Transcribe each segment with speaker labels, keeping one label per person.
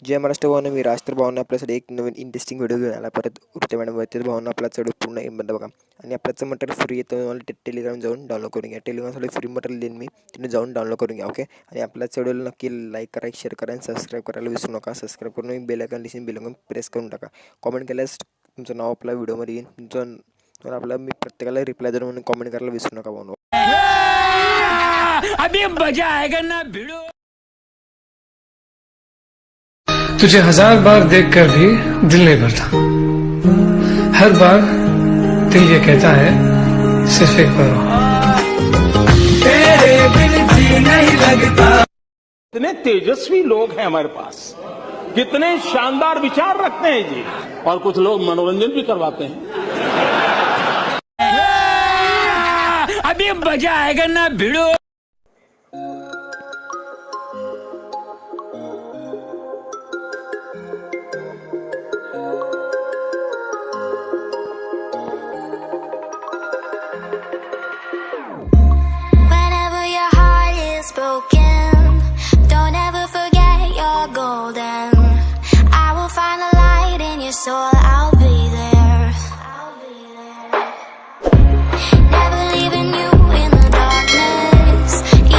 Speaker 1: जय महाराष्ट्र भावना, मी राज भावना आपल्यासाठी एक नवीन इंटरेस्टिंग व्हिडिओ घेऊन आला. परत हृता मॅडम वरती भावना आपला चढ पूर्ण बंद बघा. आणि आपल्याचं मटेरियल फ्री येतं, मला टेलिग्राम जाऊन डाउनलोड करून घ्या. टेलिग्रामसाठी फ्री मटेरियल देईन मी, तिने जाऊन डाउनलोड करून घ्या. ओके. आणि आपल्या चॅनल नक्की लाईक करा, शेअर करा आणि सबस्क्राईब करायला विसरू नका. सबस्क्राईब करून बेल आयकॉन दिसेल, बेल आयकॉन प्रेस करून टाका. कॉमेंट केल्यास तुमचं नाव आपल्या व्हिडिओमध्ये येईल. तुमचं आपला मी प्रत्येकाला रिप्लाय देऊन म्हणून कॉमेंट करायला विसरू नका. भावना
Speaker 2: अभी मजा आएगा ना भिड़ो.
Speaker 3: तुझे 1000 बार देखकर भी दिल नहीं भरता. हर बार दिल ये कहता है सिर्फ एक बार. तेरे बिन जी नहीं लगता.
Speaker 4: कितने तेजस्वी लोग हैं हमारे पास, कितने शानदार विचार रखते हैं जी. और कुछ लोग मनोरंजन भी करवाते हैं.
Speaker 2: अभी मजा आएगा ना भिड़ो.
Speaker 5: Broken, don't ever forget you're golden. I will find a light in your soul, I'll be there. Never leaving you in the darkness,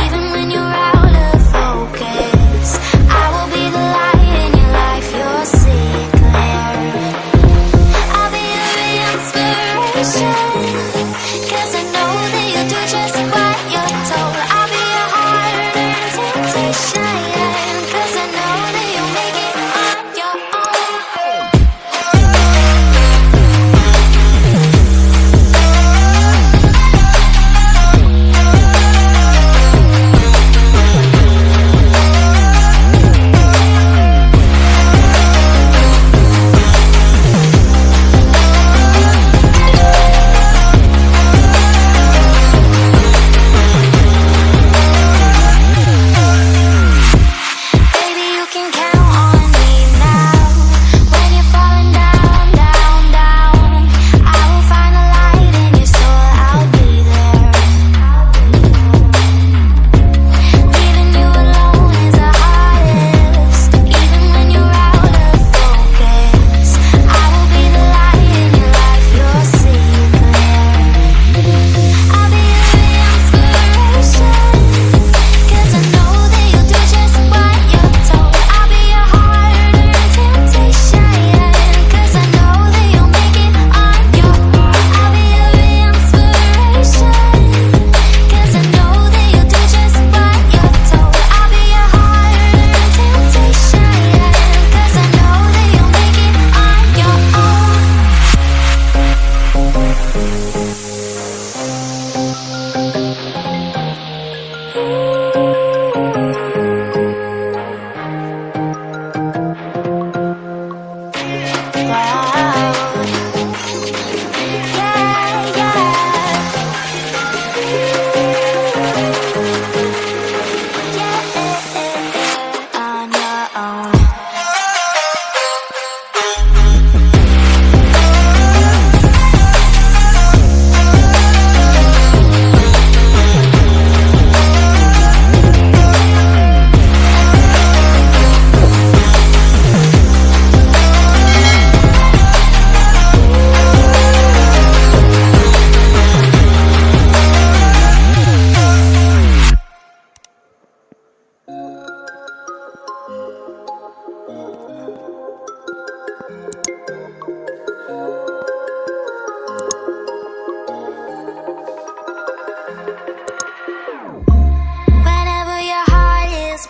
Speaker 5: even when you're out of focus. I will be the light in your life, you'll see it clear. I'll be your inspiration, 'cause I know that you'll do just what you're told.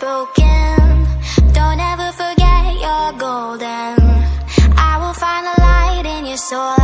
Speaker 5: Broken, don't ever forget you're golden. I will find a light in your soul.